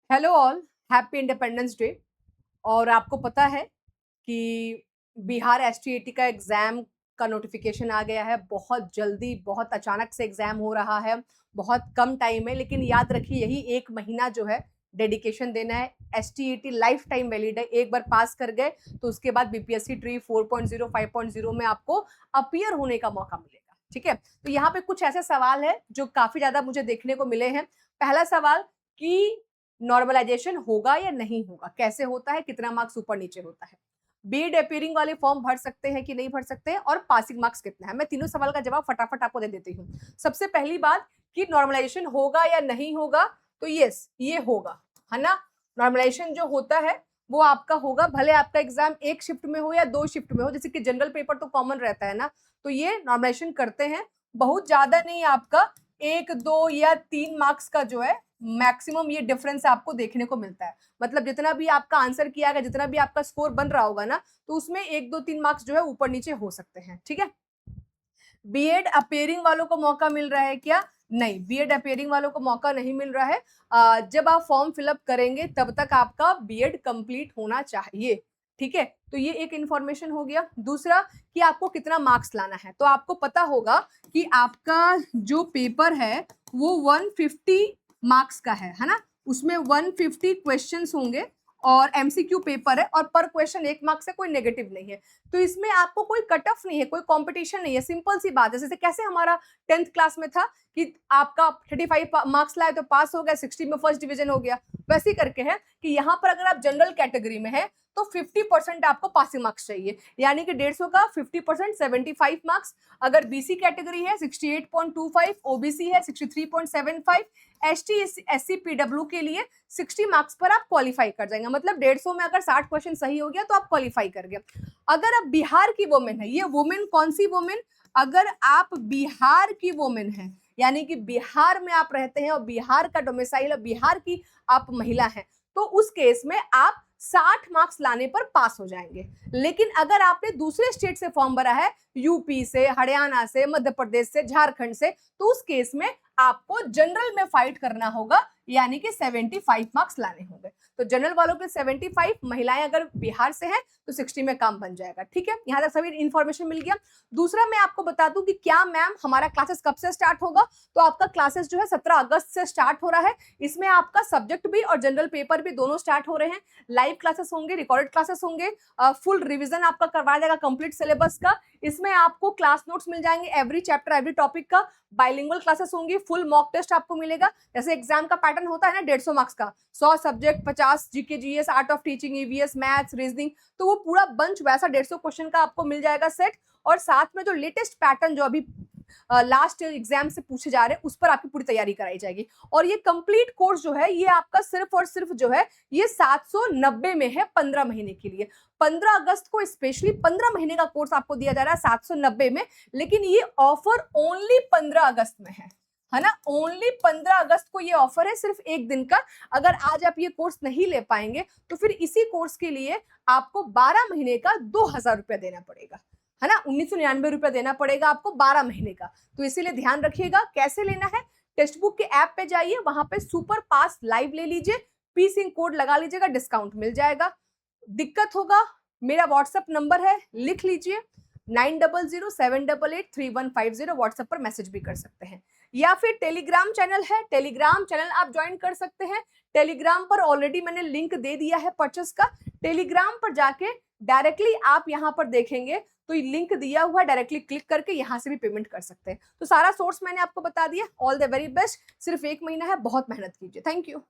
Hello all, happy independence day. और आपको पता है कि बिहार एसटीईटी का एग्ज़ाम का नोटिफिकेशन आ गया है। बहुत जल्दी, बहुत अचानक से एग्ज़ाम हो रहा है, बहुत कम टाइम है, लेकिन याद रखिए यही 1 महीना जो है डेडिकेशन देना है। एसटीईटी लाइफ टाइम वैलिड है, एक बार पास कर गए तो उसके बाद बीपीएससी ट्री 4.0 5.0 में आपको अपीयर होने का मौका मिलेगा। ठीक है, तो यहाँ पे कुछ ऐसे सवाल है जो काफ़ी ज़्यादा मुझे देखने को मिले हैं। पहला सवाल कि नॉर्मलाइजेशन होगा या नहीं होगा, कैसे होता है, कितना मार्क्स ऊपर नीचे होता है, बीएड अपीयरिंग वाले फॉर्म भर सकते हैं कि नहीं भर सकते हैं, और पासिंग मार्क्स कितना है। मैं तीनों सवाल का जवाब फटाफट आपको दे देती हूँ। सबसे पहली बात कि नॉर्मलाइजेशन होगा या नहीं होगा, तो यस ये होगा, है ना। नॉर्मलाइजेशन जो होता है वो आपका होगा, भले आपका एग्जाम एक शिफ्ट में हो या 2 शिफ्ट में हो। जैसे कि जनरल पेपर तो कॉमन रहता है ना, तो ये नॉर्मलाइजेशन करते हैं। बहुत ज्यादा नहीं, आपका 1, 2 या 3 मार्क्स का जो है मैक्सिमम ये डिफरेंस आपको देखने को मिलता है। मतलब जितना भी आपका आंसर किया गया, जितना भी आपका स्कोर बन रहा होगा ना, तो उसमें 1, 2, 3 मार्क्स जो है ऊपर नीचे हो सकते हैं। ठीक है, बीएड अपेयरिंग वालों को मौका मिल रहा है क्या? नहीं, बीएड अपेयरिंग वालों को मौका नहीं मिल रहा है। जब आप फॉर्म फिलअप करेंगे तब तक आपका बीएड कंप्लीट होना चाहिए। ठीक है, तो ये एक इंफॉर्मेशन हो गया। दूसरा कि आपको कितना मार्क्स लाना है, तो आपको पता होगा कि आपका जो पेपर है वो 150 मार्क्स का है ना। उसमें 150 क्वेश्चंस होंगे और एमसीक्यू पेपर है, और पर क्वेश्चन 1 मार्क्स से, कोई नेगेटिव नहीं है। तो इसमें आपको कोई कट ऑफ नहीं है, कोई कंपटीशन नहीं है। सिंपल सी बात है, जैसे कैसे हमारा 10th क्लास में था कि आपका 35 मार्क्स लाए तो पास हो गया, 60 में फर्स्ट डिवीजन हो गया। वैसे ही करके है कि यहाँ पर अगर आप जनरल कैटेगरी में है तो 50% आपको पासिंग मार्क्स चाहिए, यानी कि 150 का 50% 75 मार्क्स। अगर बीसी कैटेगरी है 68.25, ओबीसी है 63.75, एसटी एससी पीडब्ल्यू के लिए 60 मार्क्स पर आप क्वालिफाई कर जाएंगे। मतलब 150 में अगर 60 क्वेश्चन सही हो गया तो आप क्वालिफाई कर गए। अगर आप बिहार की वुमेन है, ये वुमेन कौन सी वुमेन, अगर आप बिहार की वुमेन है, यानी कि बिहार में आप रहते हैं और बिहार का डोमिसाइल और बिहार की आप महिला हैं, तो उस केस में आप 60 मार्क्स लाने पर पास हो जाएंगे। लेकिन अगर आपने दूसरे स्टेट से फॉर्म भरा है, यूपी से, हरियाणा से, मध्य प्रदेश से, झारखंड से, तो उस केस में आपको जनरल में फाइट करना होगा, यानी कि 75 मार्क्स लाने होंगे। तो जनरल वालों के 75, महिलाएं अगर बिहार से हैं तो 60 में काम बन जाएगा। ठीक है, यहां तक सभी इंफॉर्मेशन मिल गया। दूसरा मैं आपको बता दूं कि क्या मैम हमारा क्लासेस कब से स्टार्ट होगा, तो आपका क्लासेस जो है 17 अगस्त से स्टार्ट हो रहा है। इसमें आपका सब्जेक्ट भी और जनरल पेपर भी दोनों स्टार्ट हो रहे हैं। लाइव क्लासेस होंगे, रिकॉर्डेड क्लासेस होंगे, फुल रिविजन आपका करवाया जाएगा कंप्लीट सिलेबस का। इसमें आपको क्लास नोट्स मिल जाएंगे एवरी चैप्टर एवरी टॉपिक का। बाइलिंगुअल क्लासेस होंगी, फुल मॉक टेस्ट आपको मिलेगा। जैसे एग्जाम का पैटर्न होता है ना 150 मार्क्स का, 100 subject, 50 GK GS, art of teaching, EVS, maths, reasoning, तो वो पूरा बंच वैसा 150 क्वेश्चन का आपको मिल जाएगा सेट। और साथ में जो लेटेस्ट पैटर्न जो अभी लास्ट एग्जाम से पूछे जा रहे हैं उस पर आपकी पूरी तैयारी कराई जाएगी। और ये कंप्लीट कोर्स जो है ये आपका सिर्फ और सिर्फ जो है ये 790 में है 15 महीने के लिए। 15 अगस्त को स्पेशली 15 महीने का कोर्स आपको दिया जा रहा है 790 में, लेकिन ये ऑफर ओनली 15 अगस्त में है ना। ओनली 15 अगस्त को ये ऑफर है, सिर्फ एक दिन का। अगर आज आप ये कोर्स नहीं ले पाएंगे तो फिर इसी कोर्स के लिए आपको 12 महीने का 2000 रुपया देना पड़ेगा, है ना। 1999 रुपया देना पड़ेगा आपको 12 महीने का। तो इसीलिए ध्यान रखिएगा कैसे लेना है। टेक्स्ट बुक के ऐप पे जाइए, वहां पे सुपर पास लाइव ले लीजिए, पी सिंह कोड लगा लीजिएगा, डिस्काउंट मिल जाएगा। दिक्कत होगा, मेरा व्हाट्सएप नंबर है, लिख लीजिए 9007883150। व्हाट्सएप पर मैसेज भी कर सकते हैं, या फिर टेलीग्राम चैनल है, टेलीग्राम चैनल आप ज्वाइन कर सकते हैं। टेलीग्राम पर ऑलरेडी मैंने लिंक दे दिया है परचेस का। टेलीग्राम पर जाके डायरेक्टली आप यहां पर देखेंगे तो लिंक दिया हुआ है, डायरेक्टली क्लिक करके यहां से भी पेमेंट कर सकते हैं। तो सारा सोर्स मैंने आपको बता दिया। All the very best. सिर्फ 1 महीना है, बहुत मेहनत कीजिए। Thank you.